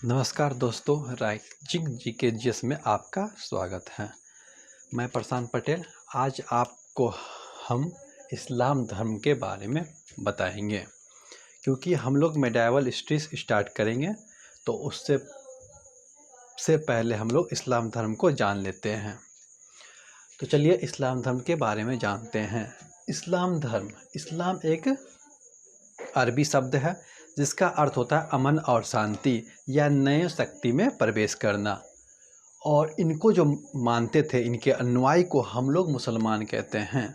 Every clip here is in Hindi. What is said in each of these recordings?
नमस्कार दोस्तों, राइजिंग जी के जीएस में आपका स्वागत है। मैं प्रशांत पटेल। आज आपको हम इस्लाम धर्म के बारे में बताएंगे, क्योंकि हम लोग मेडाइवल हिस्ट्री स्टार्ट करेंगे तो उससे पहले हम लोग इस्लाम धर्म को जान लेते हैं। तो चलिए इस्लाम धर्म के बारे में जानते हैं। इस्लाम धर्म, इस्लाम एक अरबी शब्द है जिसका अर्थ होता है अमन और शांति या नए शक्ति में प्रवेश करना। और इनको जो मानते थे, इनके अनुयायी को हम लोग मुसलमान कहते हैं।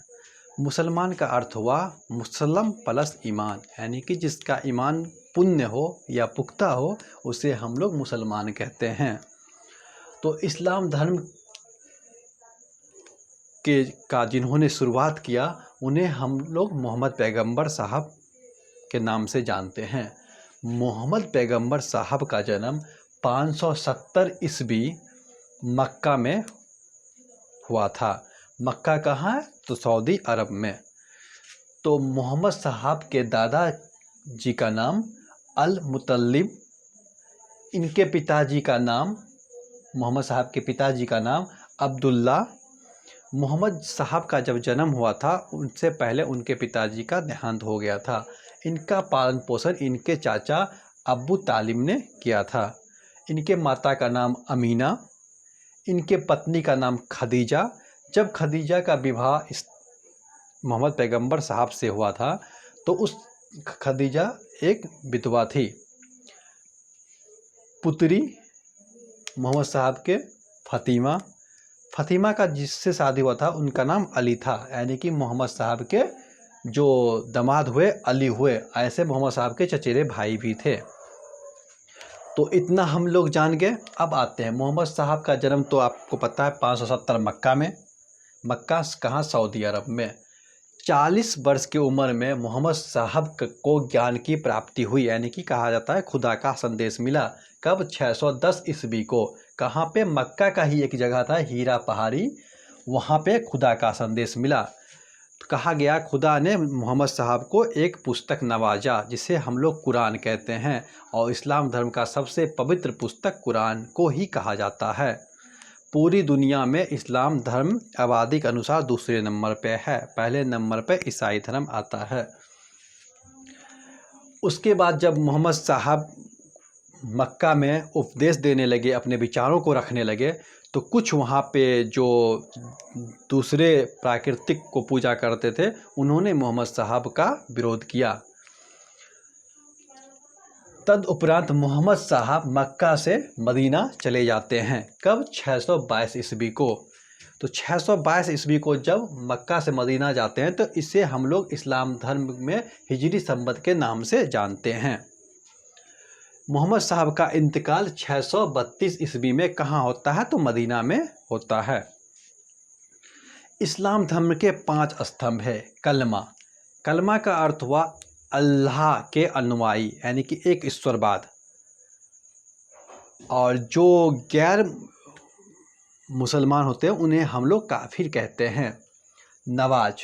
मुसलमान का अर्थ हुआ मुसलम प्लस ईमान, यानी कि जिसका ईमान पुण्य हो या पुख्ता हो उसे हम लोग मुसलमान कहते हैं। तो इस्लाम धर्म का जिन्होंने शुरुआत किया उन्हें हम लोग मोहम्मद पैगंबर साहब के नाम से जानते हैं। मोहम्मद पैगंबर साहब का जन्म 570 ईस्वी मक्का में हुआ था। मक्का कहाँ है? तो सऊदी अरब में। तो मोहम्मद साहब के दादा जी का नाम अल मुतल्लिब, इनके पिताजी का नाम, मोहम्मद साहब के पिताजी का नाम अब्दुल्ला। मोहम्मद साहब का जब जन्म हुआ था उनसे पहले उनके पिताजी का देहांत हो गया था। इनका पालन पोषण इनके चाचा अब्बू तालिब ने किया था। इनके माता का नाम अमीना, इनके पत्नी का नाम खदीजा। जब खदीजा का विवाह इस मोहम्मद पैगंबर साहब से हुआ था तो उस खदीजा एक विधवा थी। पुत्री मोहम्मद साहब के फ़ातिमा का जिससे शादी हुआ था उनका नाम अली था, यानी कि मोहम्मद साहब के जो दामाद हुए अली हुए। ऐसे मोहम्मद साहब के चचेरे भाई भी थे। तो इतना हम लोग जान गए। अब आते हैं मोहम्मद साहब का जन्म तो आपको पता है 570 मक्का में। मक्का कहाँ? सऊदी अरब में। 40 वर्ष की उम्र में मोहम्मद साहब को ज्ञान की प्राप्ति हुई, यानी कि कहा जाता है खुदा का संदेश मिला। कब? 610 ईस्वी को। कहाँ पे? मक्का का ही एक जगह था हीरा पहाड़ी, वहाँ पे खुदा का संदेश मिला। तो कहा गया खुदा ने मोहम्मद साहब को एक पुस्तक नवाजा जिसे हम लोग कुरान कहते हैं, और इस्लाम धर्म का सबसे पवित्र पुस्तक कुरान को ही कहा जाता है। पूरी दुनिया में इस्लाम धर्म आबादी के अनुसार दूसरे नंबर पे है, पहले नंबर पे ईसाई धर्म आता है। उसके बाद जब मोहम्मद साहब मक्का में उपदेश देने लगे, अपने विचारों को रखने लगे, तो कुछ वहाँ पे जो दूसरे प्राकृतिक को पूजा करते थे उन्होंने मोहम्मद साहब का विरोध किया। तदुपरांत मोहम्मद साहब मक्का से मदीना चले जाते हैं। कब? 622 ईस्वी को। तो 622 ईस्वी को जब मक्का से मदीना जाते हैं तो इसे हम लोग इस्लाम धर्म में हिजरी संवत के नाम से जानते हैं। मोहम्मद साहब का इंतकाल 632 ईस्वी में कहाँ होता है? तो मदीना में होता है। इस्लाम धर्म के 5 स्तंभ है। कलमा का अर्थ हुआ अल्लाह के अनुयायी, यानी कि एक ईश्वरवाद। और जो गैर मुसलमान होते हैं उन्हें हम लोग काफिर कहते हैं। नमाज,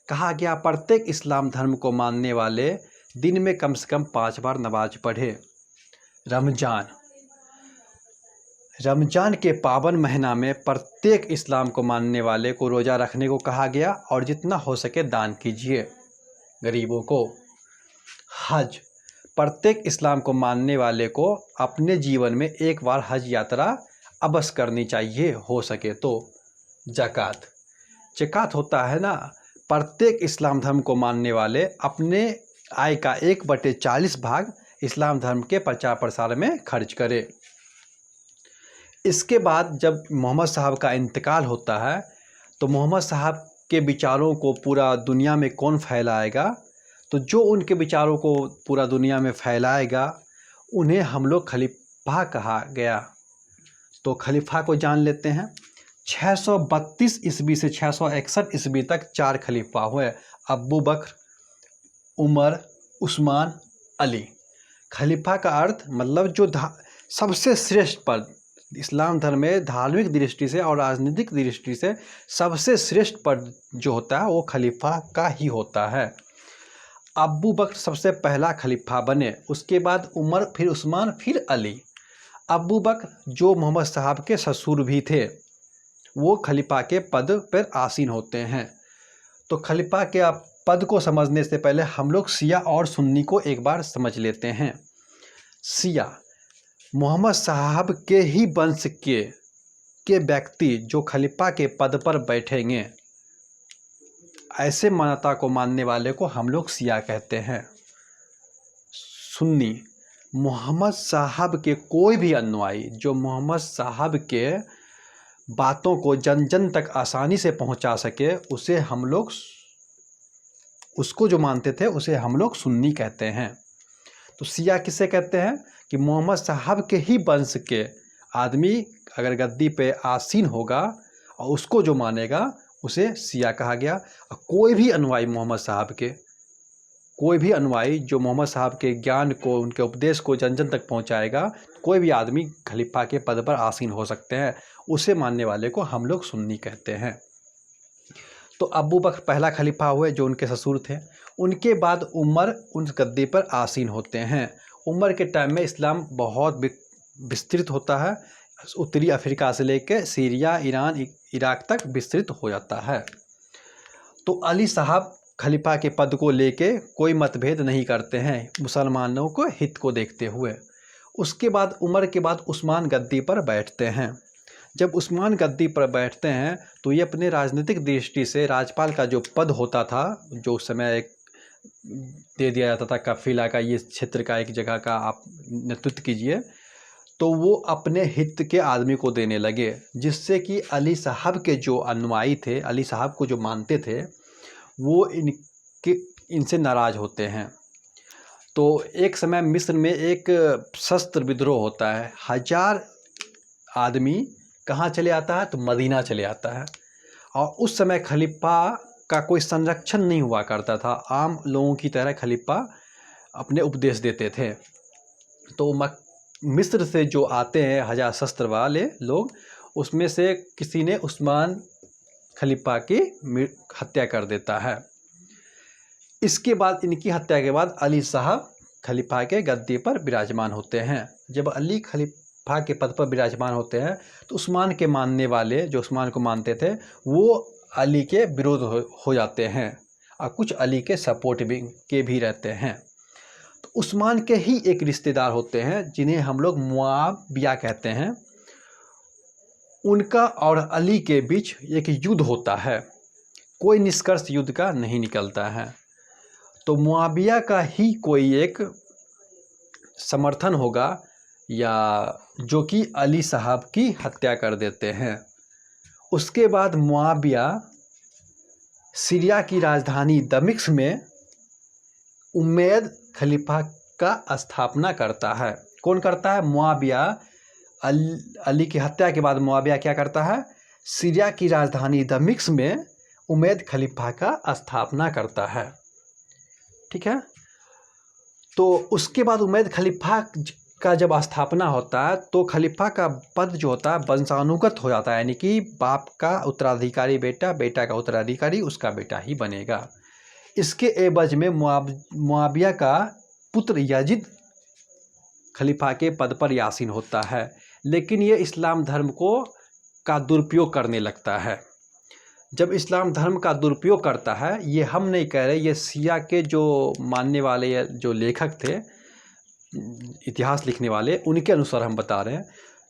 कहा गया प्रत्येक इस्लाम धर्म को मानने वाले दिन में कम से कम 5 बार नमाज पढ़े। रमजान के पावन महीना में प्रत्येक इस्लाम को मानने वाले को रोज़ा रखने को कहा गया, और जितना हो सके दान कीजिए गरीबों को। हज, प्रत्येक इस्लाम को मानने वाले को अपने जीवन में एक बार हज यात्रा अवश्य करनी चाहिए, हो सके तो। ज़कात होता है ना, प्रत्येक इस्लाम धर्म को मानने वाले अपने आय का 1/40 भाग इस्लाम धर्म के प्रचार प्रसार में खर्च करे। इसके बाद जब मोहम्मद साहब का इंतकाल होता है तो मोहम्मद साहब के विचारों को पूरा दुनिया में कौन फैलाएगा? तो जो उनके विचारों को पूरा दुनिया में फैलाएगा उन्हें हम लोग खलीफा कहा गया। तो खलीफा को जान लेते हैं। 632 ईस्वी से 661 ईस्वी तक 4 खलीफा हुए, अबू बकर, उमर, उस्मान, अली। खलीफा का अर्थ मतलब जो सबसे श्रेष्ठ पद इस्लाम धर्म में धार्मिक दृष्टि से और राजनीतिक दृष्टि से सबसे श्रेष्ठ पद जो होता है वो खलीफा का ही होता है। अबू बकर सबसे पहला खलीफा बने, उसके बाद उमर, फिर उस्मान, फिर अली। अबू बकर जो मोहम्मद साहब के ससुर भी थे, वो खलीफा के पद पर आसीन होते हैं। तो खलीफा के पद को समझने से पहले हम लोग शिया और सुन्नी को एक बार समझ लेते हैं। शिया मोहम्मद साहब के ही वंश के व्यक्ति जो खलीफा के पद पर बैठेंगे, ऐसे मान्यता को मानने वाले को हम लोग शिया कहते हैं। सुन्नी मोहम्मद साहब के कोई भी अनुयायी जो मोहम्मद साहब के बातों को जन जन तक आसानी से पहुंचा सके, उसे हम लोग उसको जो मानते थे उसे हम लोग सुन्नी कहते हैं। तो शिया किसे कहते हैं कि मोहम्मद साहब के ही वंश के आदमी अगर गद्दी पे आसीन होगा और उसको जो मानेगा उसे शिया कहा गया। और कोई भी अनुयायी मोहम्मद साहब के, कोई भी अनुयायी जो मोहम्मद साहब के ज्ञान को, उनके उपदेश को जन जन तक पहुंचाएगा, कोई भी आदमी खलीफा के पद पर आसीन हो सकते हैं, उसे मानने वाले को हम लोग सुन्नी कहते हैं। तो अबू बकर पहला खलीफा हुए जो उनके ससुर थे। उनके बाद उमर उन गद्दी पर आसीन होते हैं। उमर के टाइम में इस्लाम बहुत विस्तृत होता है, उत्तरी अफ्रीका से लेकर सीरिया, ईरान, इराक तक विस्तृत हो जाता है। तो अली साहब खलीफा के पद को लेके कोई मतभेद नहीं करते हैं, मुसलमानों को हित को देखते हुए। उसके बाद उमर के बाद उस्मान गद्दी पर बैठते हैं। जब उस्मान गद्दी पर बैठते हैं तो ये अपने राजनीतिक दृष्टि से राजपाल का जो पद होता था, जो उस समय एक दे दिया जाता था कफीला का, ये क्षेत्र का एक जगह का आप नेतृत्व कीजिए, तो वो अपने हित के आदमी को देने लगे, जिससे कि अली साहब के जो अनुयायी थे, अली साहब को जो मानते थे, वो इनसे नाराज़ होते हैं। तो एक समय मिस्र में एक शस्त्र विद्रोह होता है। 1000 आदमी कहाँ चले आता है? तो मदीना चले आता है। और उस समय खलीफा का कोई संरक्षण नहीं हुआ करता था, आम लोगों की तरह खलीफा अपने उपदेश देते थे। तो मिस्र से जो आते हैं 1000 शस्त्र वाले लोग, उसमें से किसी ने उस्मान खलीफा की हत्या कर देता है। इसके बाद, इनकी हत्या के बाद अली साहब खलीफा के गद्दी पर विराजमान होते हैं। जब अली खलीफा के पद पर विराजमान होते हैं तो उस्मान के मानने वाले जो उस्मान को मानते थे, वो अली के विरोध हो जाते हैं और कुछ अली के सपोर्ट के भी रहते हैं। तो उस्मान के ही एक रिश्तेदार होते हैं जिन्हें हम लोग मुआविया कहते हैं। उनका और अली के बीच एक युद्ध होता है, कोई निष्कर्ष युद्ध का नहीं निकलता है। तो मुआविया का ही कोई एक समर्थन होगा या जो कि अली साहब की हत्या कर देते हैं। उसके बाद मुआविया सीरिया की राजधानी दमिश्क में उमैयद खलीफा का स्थापना करता है। कौन करता है? मुआविया। अली की हत्या के बाद मुआविया क्या करता है? सीरिया की राजधानी दमिश्क में उमैयद खलीफा का स्थापना करता है। ठीक है। तो उसके बाद उमैयद खलीफा का जब स्थापना होता है तो खलीफा का पद जो होता है वंशानुगत हो जाता है, यानी कि बाप का उत्तराधिकारी बेटा, बेटा का उत्तराधिकारी उसका बेटा ही बनेगा। इसके एवज में मुआविया का पुत्र यजीद खलीफा के पद पर आसीन होता है, लेकिन ये इस्लाम धर्म का दुरुपयोग करने लगता है। जब इस्लाम धर्म का दुरुपयोग करता है, ये हम नहीं कह रहे, ये शिया के जो मानने वाले जो लेखक थे, इतिहास लिखने वाले, उनके अनुसार हम बता रहे हैं।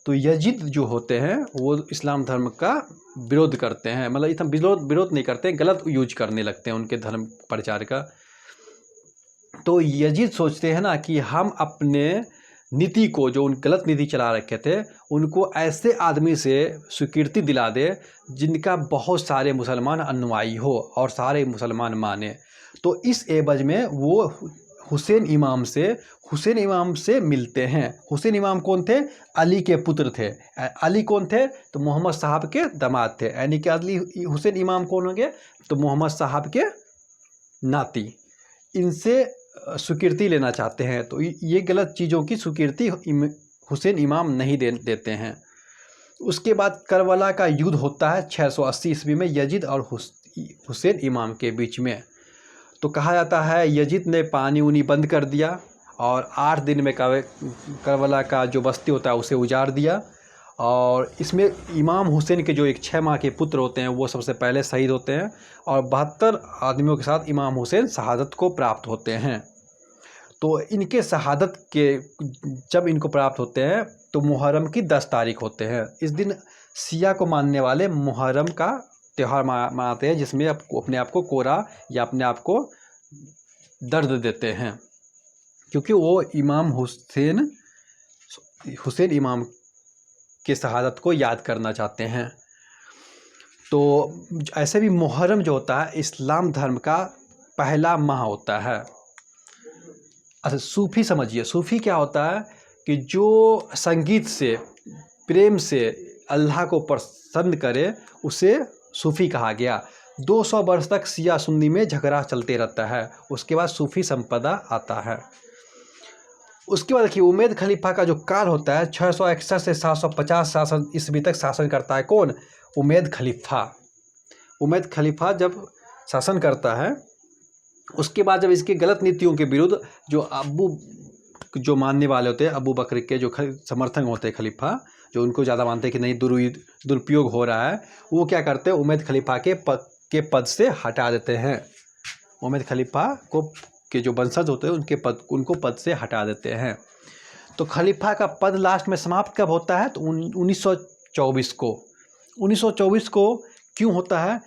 तो यजीद जो होते हैं वो इस्लाम धर्म का विरोध करते हैं, मतलब इतना विरोध नहीं करते, गलत यूज करने लगते हैं उनके धर्म प्रचार का। तो यजीद सोचते हैं ना कि हम अपने नीति को, जो उन गलत नीति चला रखे थे, उनको ऐसे आदमी से स्वीकृति दिला दे जिनका बहुत सारे मुसलमान अनुयायी हो और सारे मुसलमान माने। तो इस एवज में वो हुसैन इमाम से मिलते हैं। हुसैन इमाम कौन थे? अली के पुत्र थे। अली कौन थे? तो मोहम्मद साहब के दामाद थे, यानी कि अली हुसैन इमाम कौन होंगे? तो मोहम्मद साहब के नाती। इनसे स्वीकृति लेना चाहते हैं। तो ये गलत चीज़ों की स्वीकृति हुसैन इमाम नहीं देते हैं। उसके बाद करबला का युद्ध होता है 680 ईस्वी में यजीद और हुसैन इमाम के बीच में। तो कहा जाता है यजीद ने पानी उनी बंद कर दिया और 8 दिन में करबला का जो बस्ती होता है उसे उजाड़ दिया। और इसमें इमाम हुसैन के जो एक 6 माह के पुत्र होते हैं वो सबसे पहले शहीद होते हैं, और 72 आदमियों के साथ इमाम हुसैन शहादत को प्राप्त होते हैं। तो इनके शहादत के जब इनको प्राप्त होते हैं तो मुहर्रम की 10 तारीख होते हैं। इस दिन शिया को मानने वाले मुहर्रम का त्यौहार मनाते हैं, जिसमें अपने आप को कोरा या अपने आप को दर्द देते हैं, क्योंकि वो इमाम हुसैन इमाम के शहादत को याद करना चाहते हैं। तो ऐसे भी मुहर्रम जो होता है इस्लाम धर्म का पहला माह होता है। अच्छा, सूफ़ी समझिए, सूफ़ी क्या होता है कि जो संगीत से, प्रेम से अल्लाह को प्रसन्न करे उसे सूफ़ी कहा गया। 200 वर्ष तक शिया सुन्नी में झगड़ा चलते रहता है, उसके बाद सूफ़ी संपदा आता है। उसके बाद देखिए उमैद खलीफा का जो काल होता है 661 से 750 शासन ईस्वी तक शासन करता है। कौन? उमैद खलीफा। उमैद खलीफा जब शासन करता है, उसके बाद जब इसके गलत नीतियों के विरुद्ध जो मानने वाले होते हैं, अबू बकर के जो समर्थक होते हैं खलीफा, जो उनको ज़्यादा मानते हैं कि नहीं दुरुपयोग हो रहा है, वो क्या करते हैं, उमैद खलीफा के पद से हटा देते हैं। उमैद खलीफा के जो वंशज होते हैं उनको पद से हटा देते हैं। तो खलीफा का पद लास्ट में समाप्त कब होता है? तो 1924 को। 1924 को क्यों होता है?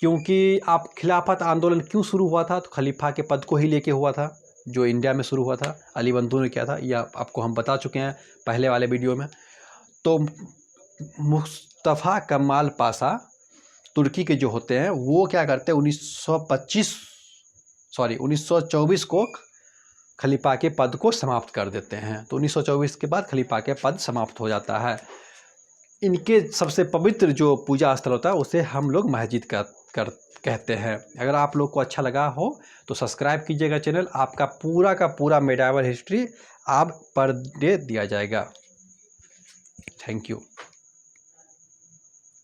क्योंकि आप खिलाफत आंदोलन क्यों शुरू हुआ था? तो खलीफा के पद को ही लेके हुआ था, जो इंडिया में शुरू हुआ था। अली बंधु ने किया था, यह आपको हम बता चुके हैं पहले वाले वीडियो में। तो मुस्तफ़ा कमाल पाशा तुर्की के जो होते हैं वो क्या करते हैं, 1924 को खलीफा के पद को समाप्त कर देते हैं। तो 1924 के बाद खलीफा के पद समाप्त हो जाता है। इनके सबसे पवित्र जो पूजा स्थल होता है उसे हम लोग मस्जिद कहते हैं। अगर आप लोग को अच्छा लगा हो तो सब्सक्राइब कीजिएगा चैनल। आपका पूरा का पूरा मेडाइवल हिस्ट्री आप पर डे दिया जाएगा। Thank you.